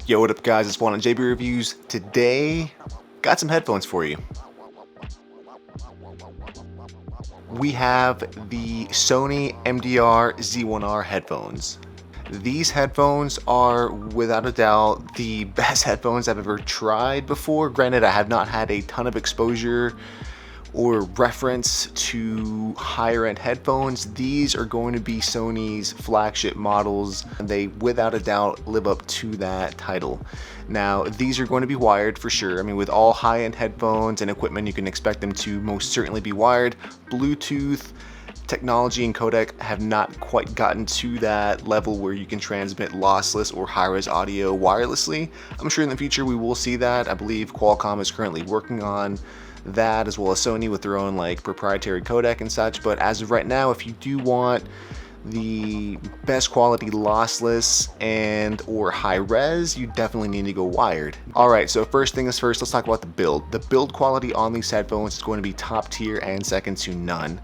Yo, what up guys, it's Juan on JB Reviews. Today, got some headphones for you. We have the Sony MDR Z1R headphones. These headphones are without a doubt the best headphones I've ever tried before. Granted, I have not had a ton of exposure or reference to higher end headphones. These are going to be Sony's flagship models, and they without a doubt live up to that title. Now, these are going to be wired for sure. I mean, with all high end headphones and equipment, you can expect them to most certainly be wired. Bluetooth technology and codec have not quite gotten to that level where you can transmit lossless or high-res audio wirelessly. I'm sure in the future we will see that. I believe Qualcomm is currently working on that, as well as Sony with their own like proprietary codec and such. But as of right now, if you do want the best quality lossless and or high res, you definitely need to go wired. Alright, so first thing is first, let's talk about the build. The build quality on these headphones is going to be top tier and second to none.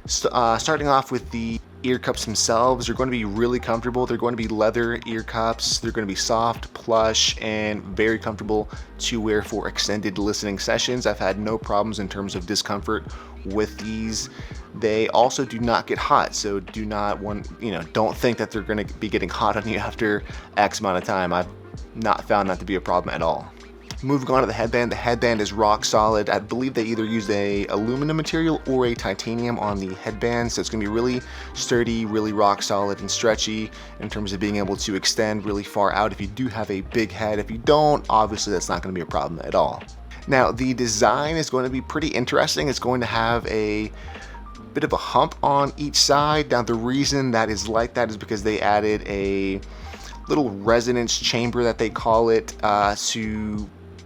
Starting off with the ear cups themselves, they're going to be really comfortable. They're going to be leather ear cups. They're going to be soft, plush, and very comfortable to wear for extended listening sessions. I've had no problems in terms of discomfort with these. They also do not get hot, so don't think that they're going to be getting hot on you after X amount of time. I've not found that to be a problem at all. Moving on to the headband is rock solid. I believe they either use a aluminum material or a titanium on the headband, so it's going to be really sturdy, really rock solid and stretchy in terms of being able to extend really far out if you do have a big head. If you don't, obviously that's not going to be a problem at all. Now, the design is going to be pretty interesting. It's going to have a bit of a hump on each side. Now, the reason that is like that is because they added a little resonance chamber that they call it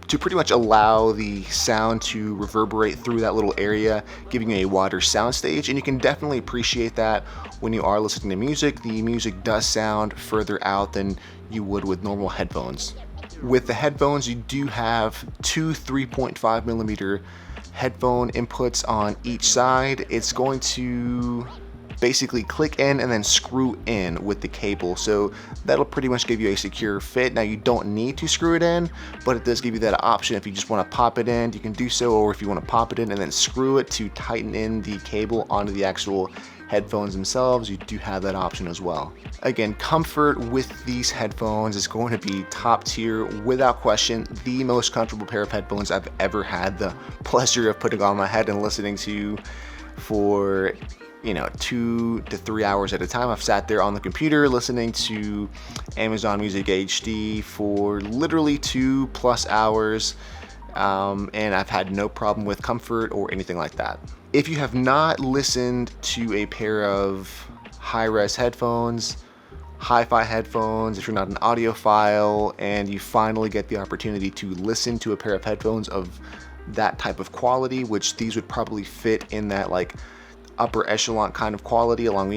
to pretty much allow the sound to reverberate through that little area, giving you a wider sound stage. And you can definitely appreciate that when you are listening to music. The music does sound further out than you would with normal headphones. With the headphones, you do have two 3.5 millimeter headphone inputs on each side. It's going to basically click in and then screw in with the cable, so that'll pretty much give you a secure fit. Now, you don't need to screw it in, but it does give you that option. If you just want to pop it in, you can do so, or if you want to pop it in and then screw it to tighten in the cable onto the actual headphones themselves, you do have that option as well. Again, comfort with these headphones is going to be top tier without question. The most comfortable pair of headphones I've ever had the pleasure of putting on my head and listening to for 2 to 3 hours at a time. I've sat there on the computer listening to Amazon Music HD for literally 2+ hours, and I've had no problem with comfort or anything like that. If you have not listened to a pair of high-res headphones, HIFI headphones, if you're not an audiophile and you finally get the opportunity to listen to a pair of headphones of that type of quality, which these would probably fit in that like upper echelon kind of quality, along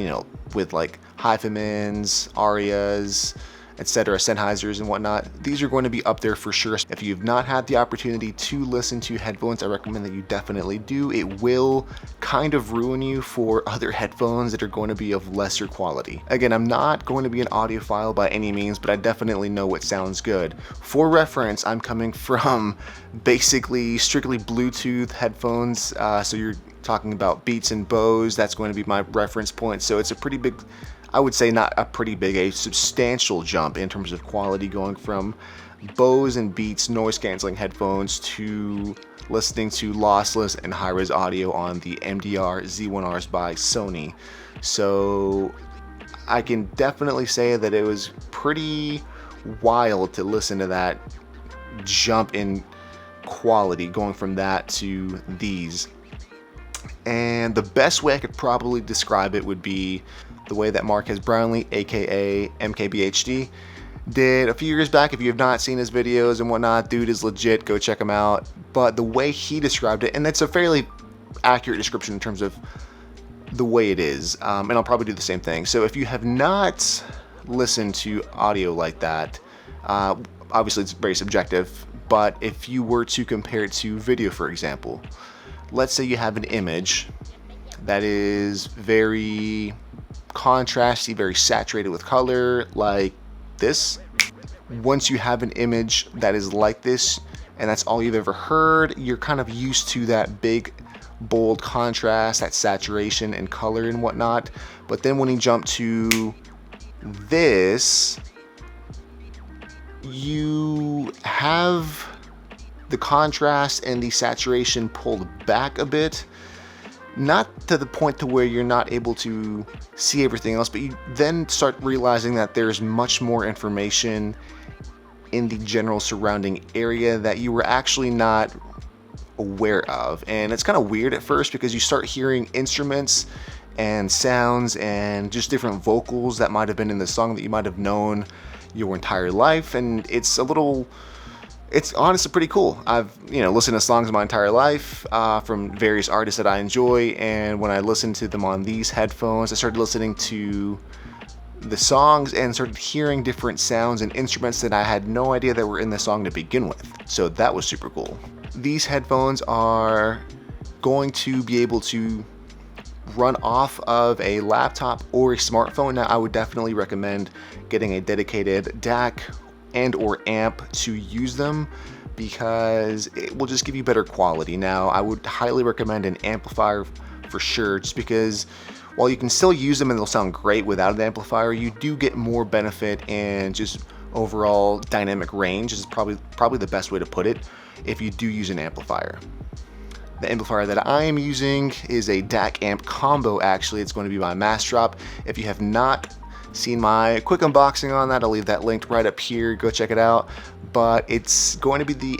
with like HIFIMANs, Arias, etc., Sennheisers and whatnot. These are going to be up there for sure. If you've not had the opportunity to listen to headphones, I recommend that you definitely do. It will kind of ruin you for other headphones that are going to be of lesser quality. Again, I'm not going to be an audiophile by any means, but I definitely know what sounds good. For reference, I'm coming from basically strictly Bluetooth headphones, so you're talking about Beats and Bose. That's going to be my reference point. So it's a pretty big, I would say not a pretty big, a substantial jump in terms of quality, going from Bose and Beats noise canceling headphones to listening to lossless and high-res audio on the MDR Z1Rs by Sony. So I can definitely say that it was pretty wild to listen to that jump in quality going from that to these. And the best way I could probably describe it would be the way that Marques Brownlee, aka MKBHD, did a few years back. If you have not seen his videos and whatnot, dude is legit, go check him out. But the way he described it, and that's a fairly accurate description in terms of the way it is, and I'll probably do the same thing. So if you have not listened to audio like that, obviously it's very subjective, but if you were to compare it to video, for example, let's say you have an image that is very contrasty, very saturated with color, like this, once you have an image that is like this and that's all you've ever heard, you're kind of used to that big bold contrast, that saturation and color and whatnot. But then when you jump to this, you have the contrast and the saturation pulled back a bit. Not to the point to where you're not able to see everything else, but you then start realizing that there's much more information in the general surrounding area that you were actually not aware of. And it's kind of weird at first because you start hearing instruments and sounds and just different vocals that might have been in the song that you might have known your entire life, and it's honestly pretty cool. I've listened to songs my entire life from various artists that I enjoy, and when I listened to them on these headphones, I started listening to the songs and started hearing different sounds and instruments that I had no idea that were in the song to begin with. So that was super cool. These headphones are going to be able to run off of a laptop or a smartphone. Now, I would definitely recommend getting a dedicated DAC and or amp to use them because it will just give you better quality. Now, I would highly recommend an amplifier for sure, just because while you can still use them and they'll sound great without an amplifier, you do get more benefit and just overall dynamic range is probably the best way to put it if you do use an amplifier. The amplifier that I am using is a DAC amp combo. Actually, it's going to be my Mass Drop. If you have not seen my quick unboxing on that, I'll leave that linked right up here. Go check it out. But it's going to be the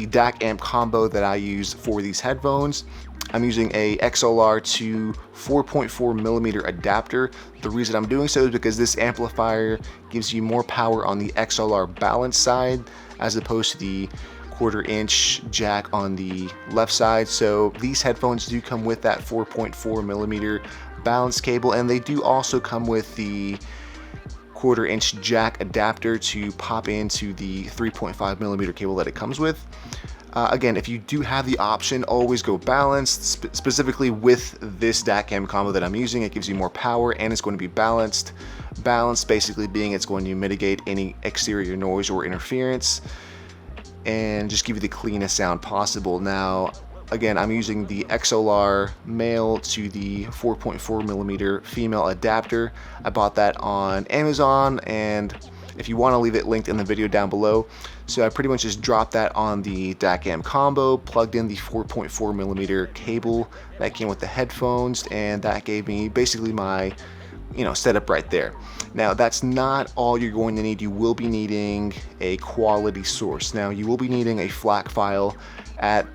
DAC amp combo that I use for these headphones. I'm using a XLR to 4.4 millimeter adapter. The reason I'm doing so is because this amplifier gives you more power on the XLR balance side as opposed to the 1/4 inch jack on the left side. So these headphones do come with that 4.4 millimeter balance cable, and they do also come with the 1/4 inch jack adapter to pop into the 3.5 millimeter cable that it comes with. Again, if you do have the option, always go balanced. Specifically with this DAC amp combo that I'm using, it gives you more power and it's going to be balanced. Balanced basically being it's going to mitigate any exterior noise or interference and just give you the cleanest sound possible. Now, again, I'm using the XLR male to the 4.4 millimeter female adapter. I bought that on Amazon, and if you want to leave it linked in the video down below. So I pretty much just dropped that on the DAC amp combo, plugged in the 4.4 millimeter cable that came with the headphones, and that gave me basically my setup right there. Now, that's not all you're going to need. You will be needing a quality source. Now, you will be needing a FLAC file at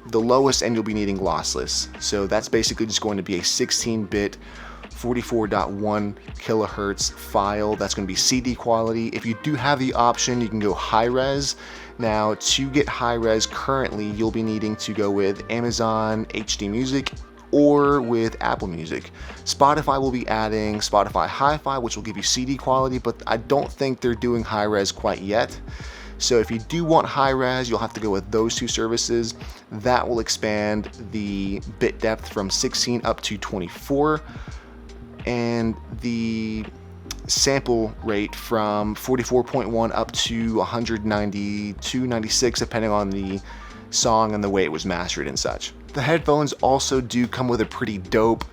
the lowest, and you'll be needing lossless. So that's basically just going to be a 16-bit 44.1 kilohertz file. That's going to be CD quality. If you do have the option, you can go high res. Now, to get high res currently, you'll be needing to go with Amazon HD Music or with Apple Music. Spotify will be adding Spotify HIFI, which will give you CD quality, but I don't think they're doing high res quite yet. So if you do want high res, you'll have to go with those two services. That will expand the bit depth from 16 up to 24, and the sample rate from 44.1 up to 192, 96, depending on the song and the way it was mastered and such. The headphones also do come with a pretty dope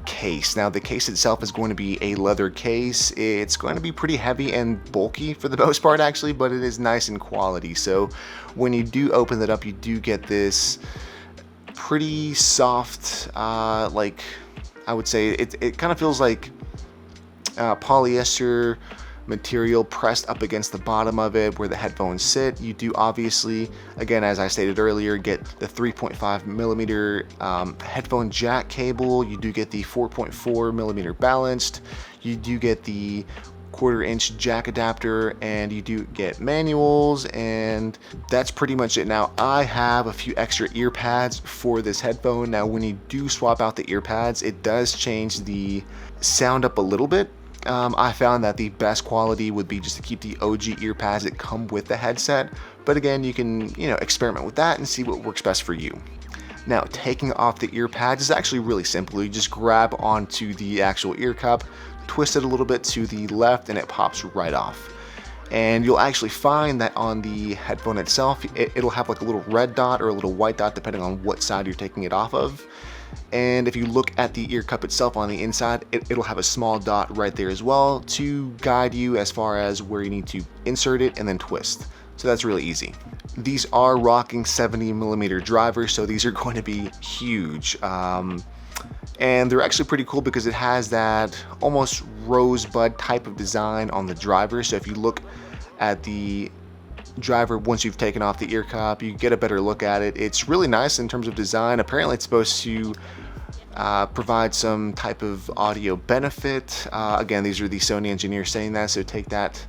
case. Now, the case itself is going to be a leather case. It's going to be pretty heavy and bulky for the most part, actually, but it is nice in quality. So when you do open it up, you do get this pretty soft, like I would say it kind of feels like polyester material pressed up against the bottom of it where the headphones sit. You do obviously, again, as I stated earlier, get the 3.5 millimeter headphone jack cable. You do get the 4.4 millimeter balanced. You do get the 1/4 inch jack adapter, and you do get manuals, and that's pretty much it. Now, I have a few extra ear pads for this headphone. Now, when you do swap out the ear pads, it does change the sound up a little bit. I found that the best quality would be just to keep the OG ear pads that come with the headset, but again, you can experiment with that and see what works best for you. Now, taking off the ear pads is actually really simple. You just grab onto the actual ear cup, twist it a little bit to the left, and it pops right off. And you'll actually find that on the headphone itself, it'll have like a little red dot or a little white dot depending on what side you're taking it off of. And if you look at the ear cup itself on the inside, it'll have a small dot right there as well to guide you as far as where you need to insert it and then twist. So that's really easy. These are rocking 70mm drivers, so these are going to be huge. And they're actually pretty cool because it has that almost rosebud type of design on the driver. So if you look at the driver once you've taken off the ear cup, you get a better look at it. It's really nice in terms of design. Apparently it's supposed to provide some type of audio benefit. Again, these are the Sony engineers saying that, so take that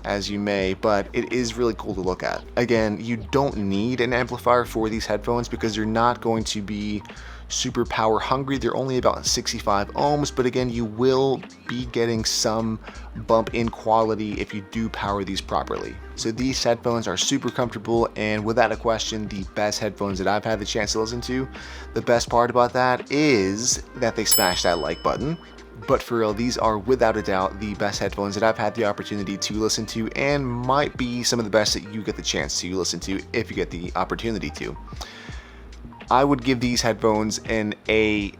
as you may, but it is really cool to look at. Again, you don't need an amplifier for these headphones because they're not going to be super power hungry. They're only about 65 ohms, but again, you will be getting some bump in quality if you do power these properly. So these headphones are super comfortable and without a question the best headphones that I've had the chance to listen to. The best part about that is that they smash that like button. But for real, these are without a doubt the best headphones that I've had the opportunity to listen to, and might be some of the best that you get the chance to listen to if you get the opportunity to. I would give these headphones an A+.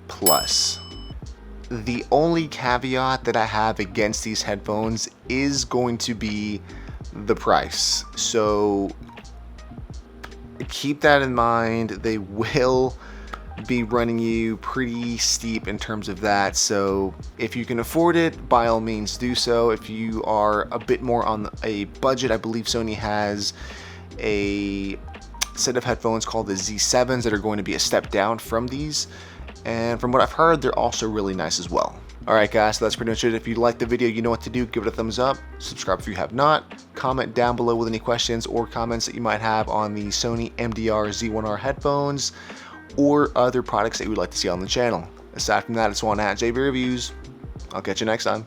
The only caveat that I have against these headphones is going to be the price. So keep that in mind. They will be running you pretty steep in terms of that. So if you can afford it, by all means do so. If you are a bit more on a budget, I believe Sony has a set of headphones called the Z7s that are going to be a step down from these, and from what I've heard, they're also really nice as well. Alright guys, so that's pretty much it. If you liked the video, you know what to do. Give it a thumbs up, subscribe if you have not, comment down below with any questions or comments that you might have on the Sony MDR Z1R headphones or other products that you would like to see on the channel. Aside from that, it's one at JB Reviews. I'll catch you next time.